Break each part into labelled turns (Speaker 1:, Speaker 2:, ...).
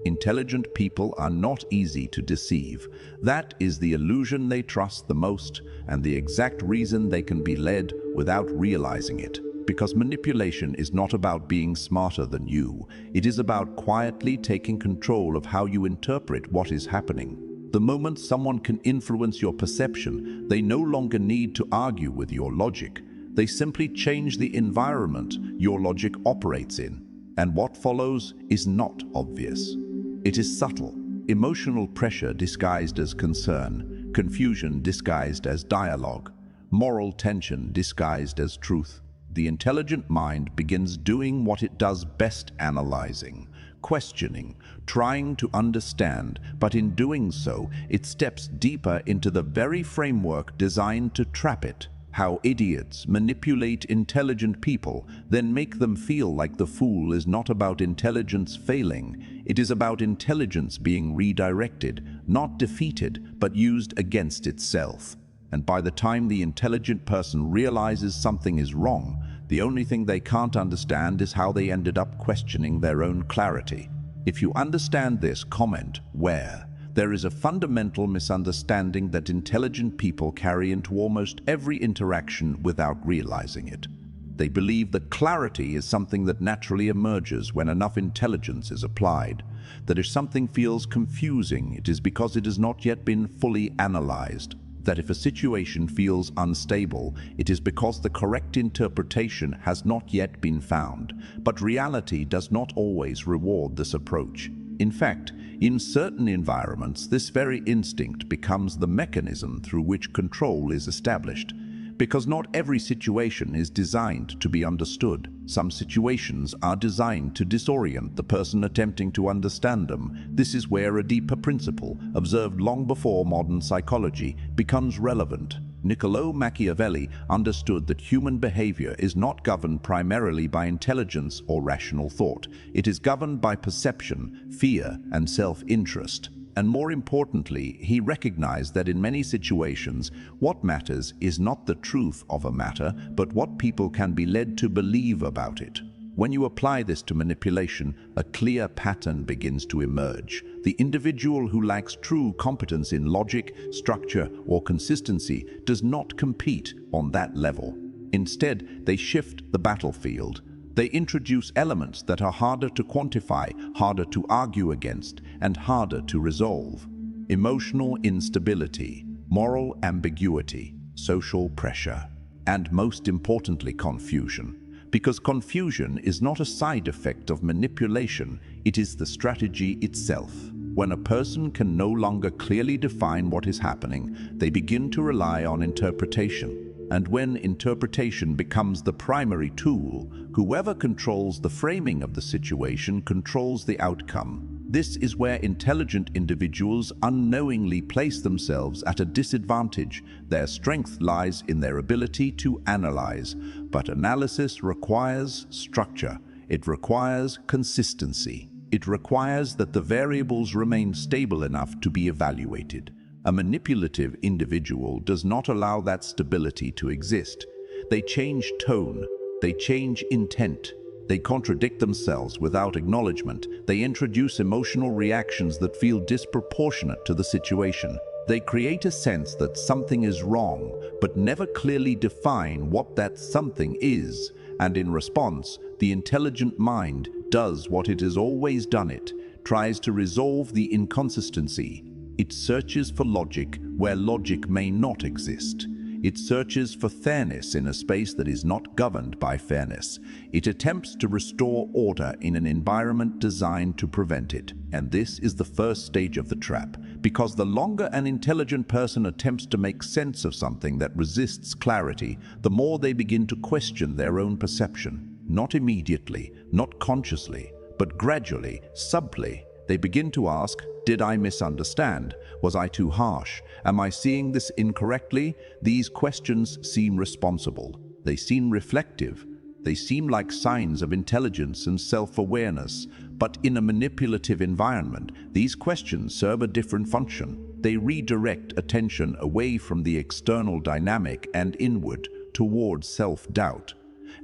Speaker 1: Intelligent people are not easy to deceive. That is the illusion they trust the most, and the exact reason they can be led without realizing it. Because manipulation is not about being smarter than you. It is about quietly taking control of how you interpret what is happening. The moment someone can influence your perception, they no longer need to argue with your logic. They simply change the environment your logic operates in. And what follows is not obvious. It is subtle. Emotional pressure disguised as concern, confusion disguised as dialogue, moral tension disguised as truth. The intelligent mind begins doing what it does best: analyzing, questioning, trying to understand, but in doing so, it steps deeper into the very framework designed to trap it. How idiots manipulate intelligent people, then make them feel like the fool is not about intelligence failing. It is about intelligence being redirected, not defeated, but used against itself. And by the time the intelligent person realizes something is wrong, the only thing they can't understand is how they ended up questioning their own clarity. If you understand this, comment where. There is a fundamental misunderstanding that intelligent people carry into almost every interaction without realizing it. They believe that clarity is something that naturally emerges when enough intelligence is applied. That if something feels confusing, it is because it has not yet been fully analyzed. That if a situation feels unstable, it is because the correct interpretation has not yet been found. But reality does not always reward this approach. In fact, in certain environments, this very instinct becomes the mechanism through which control is established. Because not every situation is designed to be understood. Some situations are designed to disorient the person attempting to understand them. This is where a deeper principle, observed long before modern psychology, becomes relevant. Niccolò Machiavelli understood that human behavior is not governed primarily by intelligence or rational thought. It is governed by perception, fear, and self-interest. And more importantly, he recognized that in many situations, what matters is not the truth of a matter, but what people can be led to believe about it. When you apply this to manipulation, a clear pattern begins to emerge. The individual who lacks true competence in logic, structure, or consistency does not compete on that level. Instead, they shift the battlefield. They introduce elements that are harder to quantify, harder to argue against, and harder to resolve. Emotional instability, moral ambiguity, social pressure, and most importantly, confusion. Because confusion is not a side effect of manipulation, it is the strategy itself. When a person can no longer clearly define what is happening, they begin to rely on interpretation. And when interpretation becomes the primary tool, whoever controls the framing of the situation controls the outcome. This is where intelligent individuals unknowingly place themselves at a disadvantage. Their strength lies in their ability to analyze, but analysis requires structure. It requires consistency. It requires that the variables remain stable enough to be evaluated. A manipulative individual does not allow that stability to exist. They change tone, they change intent, they contradict themselves without acknowledgement, they introduce emotional reactions that feel disproportionate to the situation. They create a sense that something is wrong, but never clearly define what that something is, and in response, the intelligent mind does what it has always done. It tries to resolve the inconsistency. It searches for logic where logic may not exist. It searches for fairness in a space that is not governed by fairness. It attempts to restore order in an environment designed to prevent it. And this is the first stage of the trap, because the longer an intelligent person attempts to make sense of something that resists clarity, the more they begin to question their own perception. Not immediately, not consciously, but gradually, subtly. They begin to ask, did I misunderstand? Was I too harsh? Am I seeing this incorrectly? These questions seem responsible. They seem reflective. They seem like signs of intelligence and self-awareness. But in a manipulative environment, these questions serve a different function. They redirect attention away from the external dynamic and inward towards self-doubt.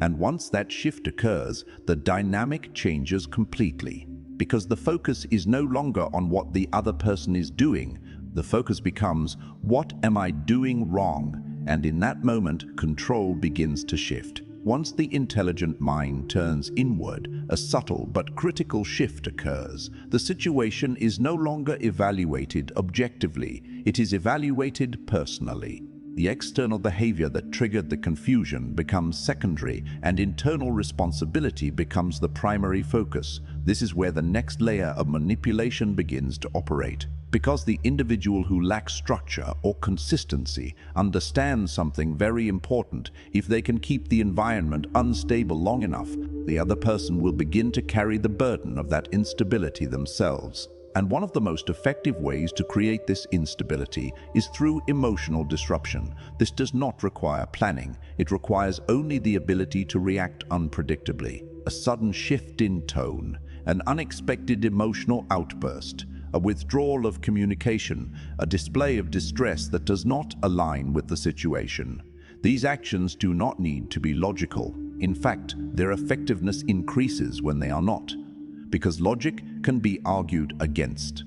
Speaker 1: And once that shift occurs, the dynamic changes completely. because the focus is no longer on what the other person is doing. The focus becomes, what am I doing wrong? And in that moment, control begins to shift. Once the intelligent mind turns inward, a subtle but critical shift occurs. The situation is no longer evaluated objectively, it is evaluated personally. The external behavior that triggered the confusion becomes secondary, and internal responsibility becomes the primary focus. This is where the next layer of manipulation begins to operate. Because the individual who lacks structure or consistency understands something very important: if they can keep the environment unstable long enough, the other person will begin to carry the burden of that instability themselves. And one of the most effective ways to create this instability is through emotional disruption. This does not require planning. It requires only the ability to react unpredictably. A sudden shift in tone, an unexpected emotional outburst, a withdrawal of communication, a display of distress that does not align with the situation. These actions do not need to be logical. In fact, their effectiveness increases when they are not, because logic can be argued against.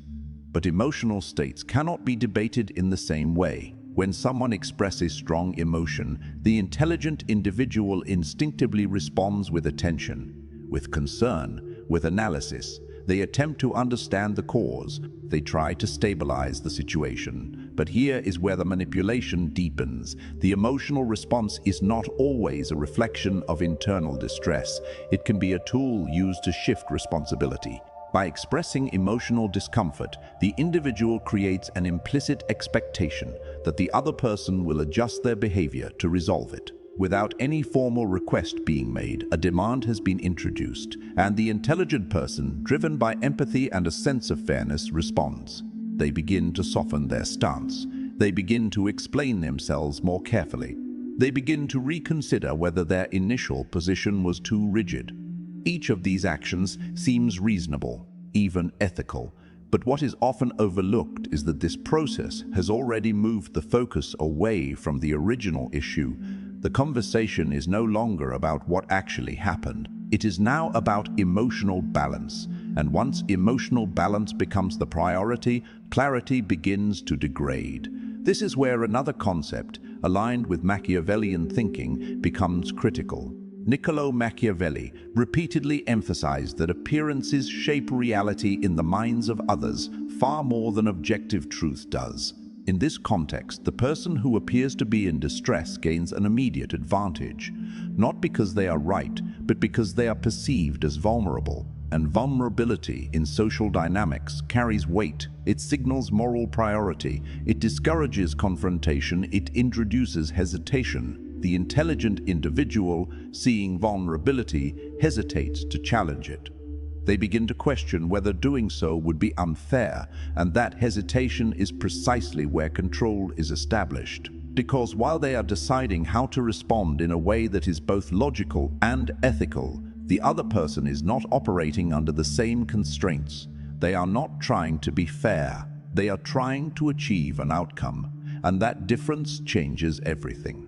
Speaker 1: But emotional states cannot be debated in the same way. When someone expresses strong emotion, the intelligent individual instinctively responds with attention, with concern, with analysis. They attempt to understand the cause. They try to stabilize the situation. But here is where the manipulation deepens. The emotional response is not always a reflection of internal distress. It can be a tool used to shift responsibility. By expressing emotional discomfort, the individual creates an implicit expectation that the other person will adjust their behavior to resolve it. Without any formal request being made, a demand has been introduced, and the intelligent person, driven by empathy and a sense of fairness, responds. They begin to soften their stance. They begin to explain themselves more carefully. They begin to reconsider whether their initial position was too rigid. Each of these actions seems reasonable, even ethical, but what is often overlooked is that this process has already moved the focus away from the original issue. The conversation is no longer about what actually happened. It is now about emotional balance. And once emotional balance becomes the priority, clarity begins to degrade. This is where another concept, aligned with Machiavellian thinking, becomes critical. Niccolò Machiavelli repeatedly emphasized that appearances shape reality in the minds of others far more than objective truth does. In this context, the person who appears to be in distress gains an immediate advantage, not because they are right, but because they are perceived as vulnerable. And vulnerability in social dynamics carries weight. It signals moral priority. It discourages confrontation. It introduces hesitation. The intelligent individual, seeing vulnerability, hesitates to challenge it. They begin to question whether doing so would be unfair, and that hesitation is precisely where control is established. Because while they are deciding how to respond in a way that is both logical and ethical, the other person is not operating under the same constraints. They are not trying to be fair. They are trying to achieve an outcome, and that difference changes everything.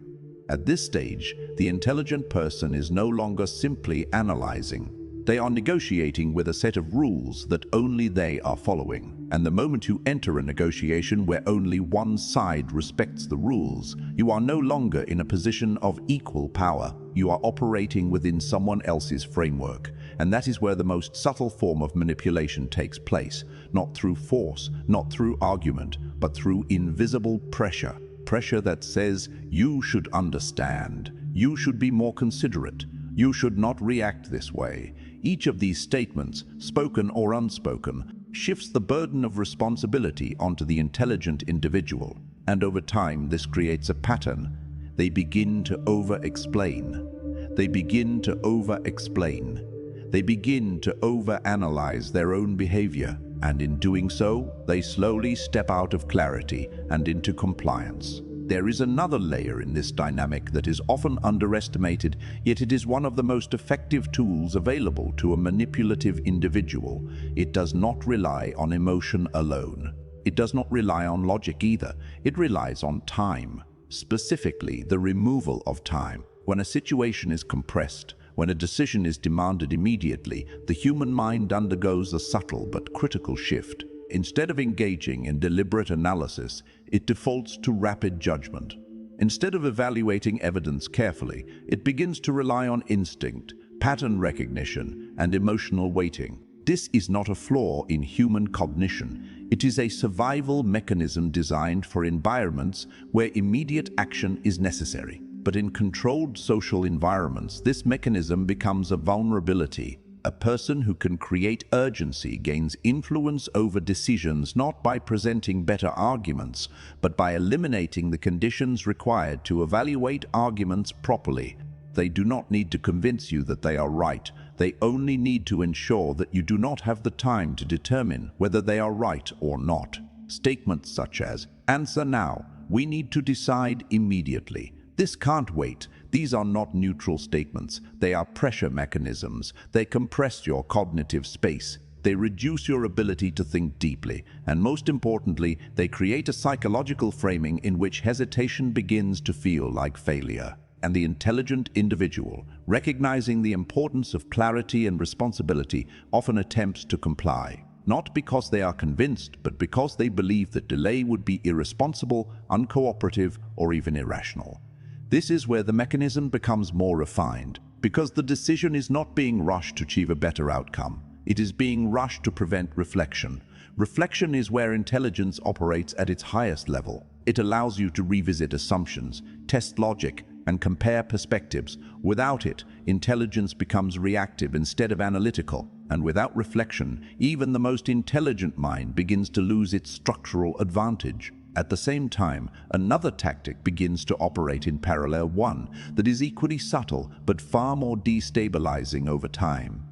Speaker 1: At this stage, the intelligent person is no longer simply analyzing. They are negotiating with a set of rules that only they are following. And the moment you enter a negotiation where only one side respects the rules, you are no longer in a position of equal power. You are operating within someone else's framework. And that is where the most subtle form of manipulation takes place, not through force, not through argument, but through invisible pressure. Pressure that says, you should understand, you should be more considerate, you should not react this way. Each of these statements, spoken or unspoken, shifts the burden of responsibility onto the intelligent individual. And over time, this creates a pattern. They begin to over-explain. They begin to over-explain. They begin to overanalyze their own behavior. And in doing so, they slowly step out of clarity and into compliance. There is another layer in this dynamic that is often underestimated, yet it is one of the most effective tools available to a manipulative individual. It does not rely on emotion alone. It does not rely on logic either. It relies on time, specifically the removal of time. When a situation is compressed, when a decision is demanded immediately, the human mind undergoes a subtle but critical shift. Instead of engaging in deliberate analysis, it defaults to rapid judgment. Instead of evaluating evidence carefully, it begins to rely on instinct, pattern recognition, and emotional weighting. This is not a flaw in human cognition. It is a survival mechanism designed for environments where immediate action is necessary. But in controlled social environments, this mechanism becomes a vulnerability. A person who can create urgency gains influence over decisions not by presenting better arguments, but by eliminating the conditions required to evaluate arguments properly. They do not need to convince you that they are right. They only need to ensure that you do not have the time to determine whether they are right or not. Statements such as, "Answer now," "We need to decide immediately," "This can't wait." These are not neutral statements. They are pressure mechanisms. They compress your cognitive space. They reduce your ability to think deeply. And most importantly, they create a psychological framing in which hesitation begins to feel like failure. And the intelligent individual, recognizing the importance of clarity and responsibility, often attempts to comply. Not because they are convinced, but because they believe that delay would be irresponsible, uncooperative, or even irrational. This is where the mechanism becomes more refined, because the decision is not being rushed to achieve a better outcome. It is being rushed to prevent reflection. Reflection is where intelligence operates at its highest level. It allows you to revisit assumptions, test logic, and compare perspectives. Without it, intelligence becomes reactive instead of analytical. And without reflection, even the most intelligent mind begins to lose its structural advantage. At the same time, another tactic begins to operate in parallel, one that is equally subtle but far more destabilizing over time.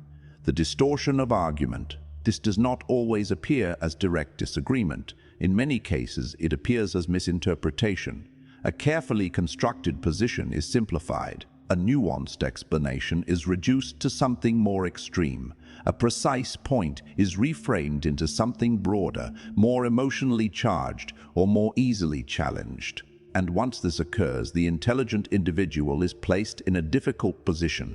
Speaker 1: The distortion of argument. This does not always appear as direct disagreement. In many cases, it appears as misinterpretation. A carefully constructed position is simplified. A nuanced explanation is reduced to something more extreme. A precise point is reframed into something broader, more emotionally charged, or more easily challenged. And once this occurs, the intelligent individual is placed in a difficult position.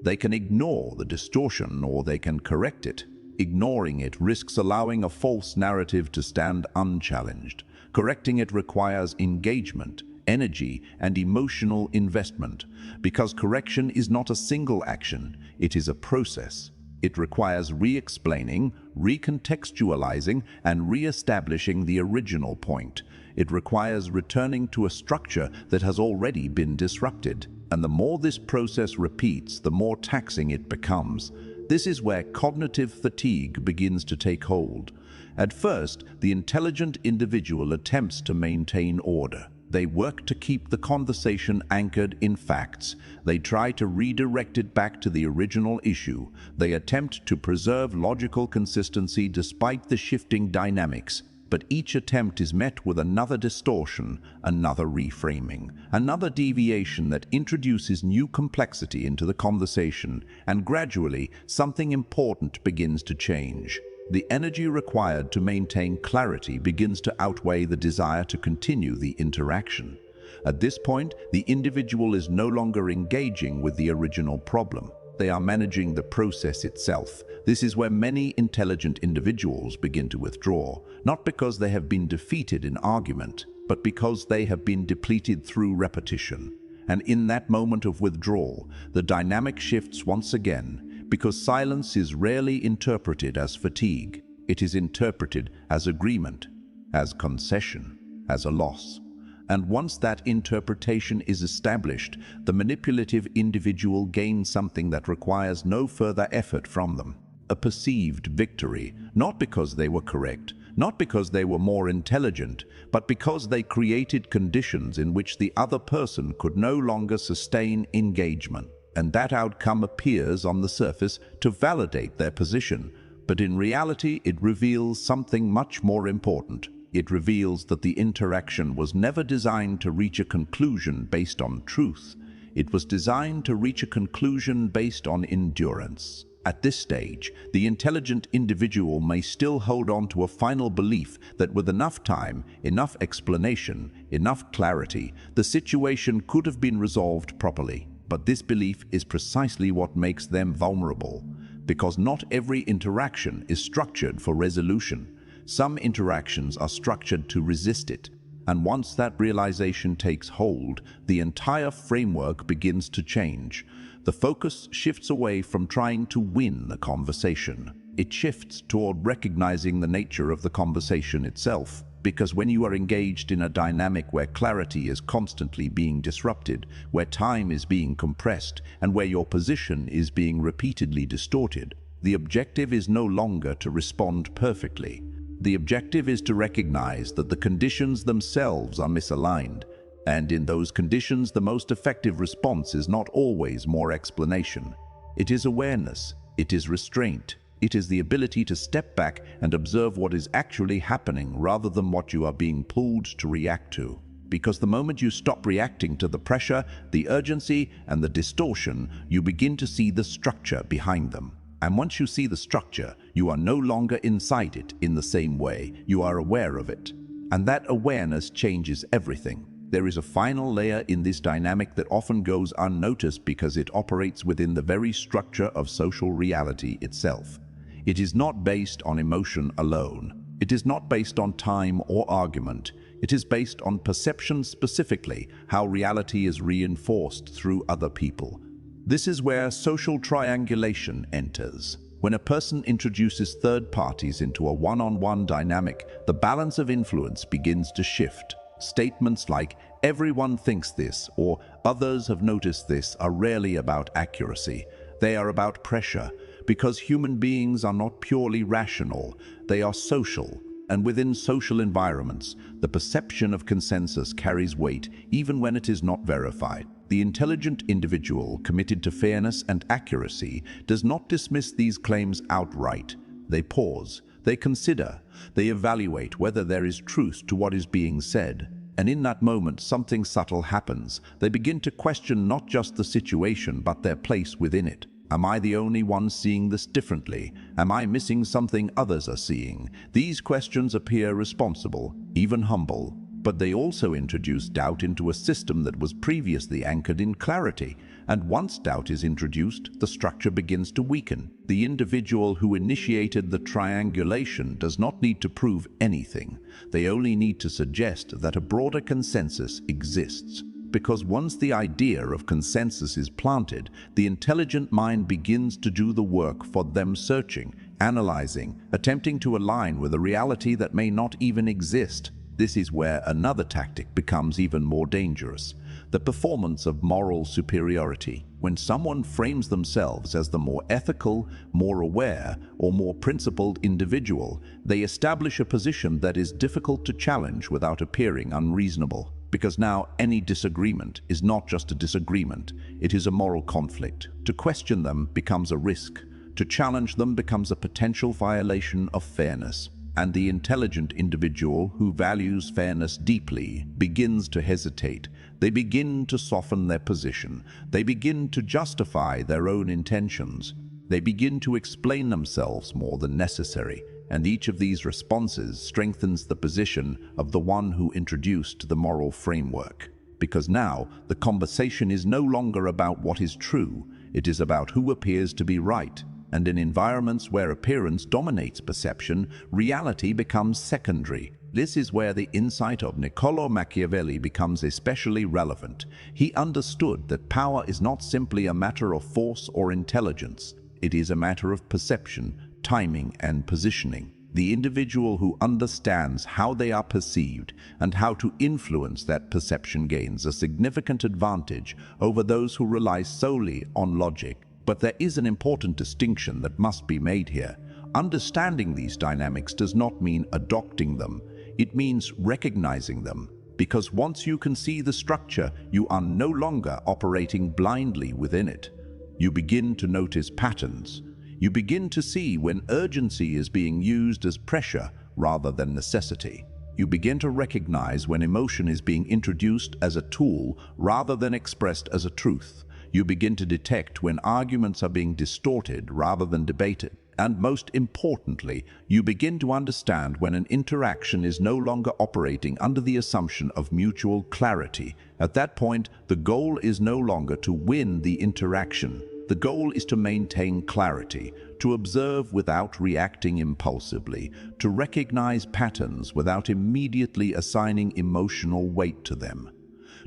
Speaker 1: They can ignore the distortion or they can correct it. Ignoring it risks allowing a false narrative to stand unchallenged. Correcting it requires engagement, energy, and emotional investment, because correction is not a single action, it is a process. It requires re-explaining, recontextualizing, and re-establishing the original point. It requires returning to a structure that has already been disrupted. And the more this process repeats, the more taxing it becomes. This is where cognitive fatigue begins to take hold. At first, the intelligent individual attempts to maintain order. They work to keep the conversation anchored in facts. They try to redirect it back to the original issue. They attempt to preserve logical consistency despite the shifting dynamics. But each attempt is met with another distortion, another reframing, another deviation that introduces new complexity into the conversation, and gradually something important begins to change. The energy required to maintain clarity begins to outweigh the desire to continue the interaction. At this point, the individual is no longer engaging with the original problem. They are managing the process itself. This is where many intelligent individuals begin to withdraw, not because they have been defeated in argument, but because they have been depleted through repetition. And in that moment of withdrawal, the dynamic shifts once again, because silence is rarely interpreted as fatigue. It is interpreted as agreement, as concession, as a loss. And once that interpretation is established, the manipulative individual gains something that requires no further effort from them. A perceived victory, not because they were correct, not because they were more intelligent, but because they created conditions in which the other person could no longer sustain engagement. And that outcome appears on the surface to validate their position, but in reality it reveals something much more important. It reveals that the interaction was never designed to reach a conclusion based on truth. It was designed to reach a conclusion based on endurance. At this stage, the intelligent individual may still hold on to a final belief that with enough time, enough explanation, enough clarity, the situation could have been resolved properly. But this belief is precisely what makes them vulnerable, because not every interaction is structured for resolution. Some interactions are structured to resist it, and once that realization takes hold, the entire framework begins to change. The focus shifts away from trying to win the conversation. It shifts toward recognizing the nature of the conversation itself. Because when you are engaged in a dynamic where clarity is constantly being disrupted, where time is being compressed, and where your position is being repeatedly distorted, the objective is no longer to respond perfectly. The objective is to recognize that the conditions themselves are misaligned, and in those conditions the most effective response is not always more explanation. It is awareness, it is restraint. It is the ability to step back and observe what is actually happening rather than what you are being pulled to react to. Because the moment you stop reacting to the pressure, the urgency, and the distortion, you begin to see the structure behind them. And once you see the structure, you are no longer inside it in the same way. You are aware of it. And that awareness changes everything. There is a final layer in this dynamic that often goes unnoticed because it operates within the very structure of social reality itself. It is not based on emotion alone. It is not based on time or argument. It is based on perception, specifically how reality is reinforced through other people. This is where social triangulation enters. When a person introduces third parties into a one-on-one dynamic, the balance of influence begins to shift. Statements like, "Everyone thinks this," or "Others have noticed this," are rarely about accuracy. They are about pressure, because human beings are not purely rational, they are social. And within social environments, the perception of consensus carries weight even when it is not verified. The intelligent individual committed to fairness and accuracy does not dismiss these claims outright. They pause, they consider, they evaluate whether there is truth to what is being said. And in that moment, something subtle happens. They begin to question not just the situation, but their place within it. Am I the only one seeing this differently? Am I missing something others are seeing? These questions appear responsible, even humble, but they also introduce doubt into a system that was previously anchored in clarity. And once doubt is introduced, the structure begins to weaken. The individual who initiated the triangulation does not need to prove anything. They only need to suggest that a broader consensus exists. Because once the idea of consensus is planted, the intelligent mind begins to do the work for them, searching, analyzing, attempting to align with a reality that may not even exist. This is where another tactic becomes even more dangerous: the performance of moral superiority. When someone frames themselves as the more ethical, more aware, or more principled individual, they establish a position that is difficult to challenge without appearing unreasonable. Because now any disagreement is not just a disagreement, it is a moral conflict. To question them becomes a risk. To challenge them becomes a potential violation of fairness. And the intelligent individual who values fairness deeply begins to hesitate. They begin to soften their position. They begin to justify their own intentions. They begin to explain themselves more than necessary. And each of these responses strengthens the position of the one who introduced the moral framework. Because now the conversation is no longer about what is true, it is about who appears to be right. And in environments where appearance dominates perception, reality becomes secondary. This is where the insight of Niccolò Machiavelli becomes especially relevant. He understood that power is not simply a matter of force or intelligence. It is a matter of perception, timing, and positioning. The individual who understands how they are perceived and how to influence that perception gains a significant advantage over those who rely solely on logic. But there is an important distinction that must be made here. Understanding these dynamics does not mean adopting them. It means recognizing them. Because once you can see the structure, you are no longer operating blindly within it. You begin to notice patterns. You begin to see when urgency is being used as pressure rather than necessity. You begin to recognize when emotion is being introduced as a tool rather than expressed as a truth. You begin to detect when arguments are being distorted rather than debated. And most importantly, you begin to understand when an interaction is no longer operating under the assumption of mutual clarity. At that point, the goal is no longer to win the interaction. The goal is to maintain clarity, to observe without reacting impulsively, to recognize patterns without immediately assigning emotional weight to them,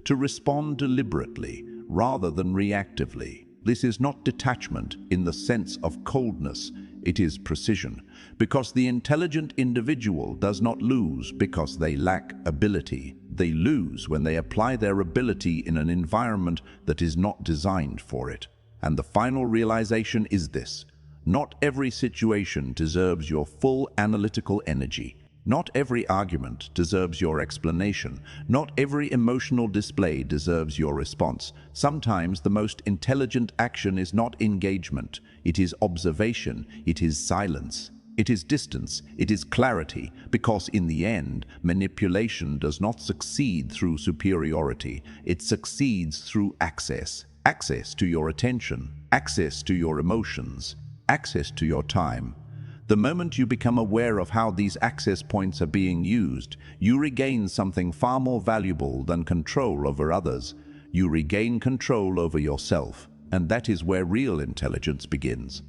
Speaker 1: to respond deliberately rather than reactively. This is not detachment in the sense of coldness, it is precision, because the intelligent individual does not lose because they lack ability. They lose when they apply their ability in an environment that is not designed for it. And the final realization is this: not every situation deserves your full analytical energy. Not every argument deserves your explanation. Not every emotional display deserves your response. Sometimes the most intelligent action is not engagement. It is observation. It is silence. It is distance. It is clarity, because in the end, manipulation does not succeed through superiority. It succeeds through access. Access to your attention, access to your emotions, access to your time. The moment you become aware of how these access points are being used, you regain something far more valuable than control over others. You regain control over yourself, and that is where real intelligence begins.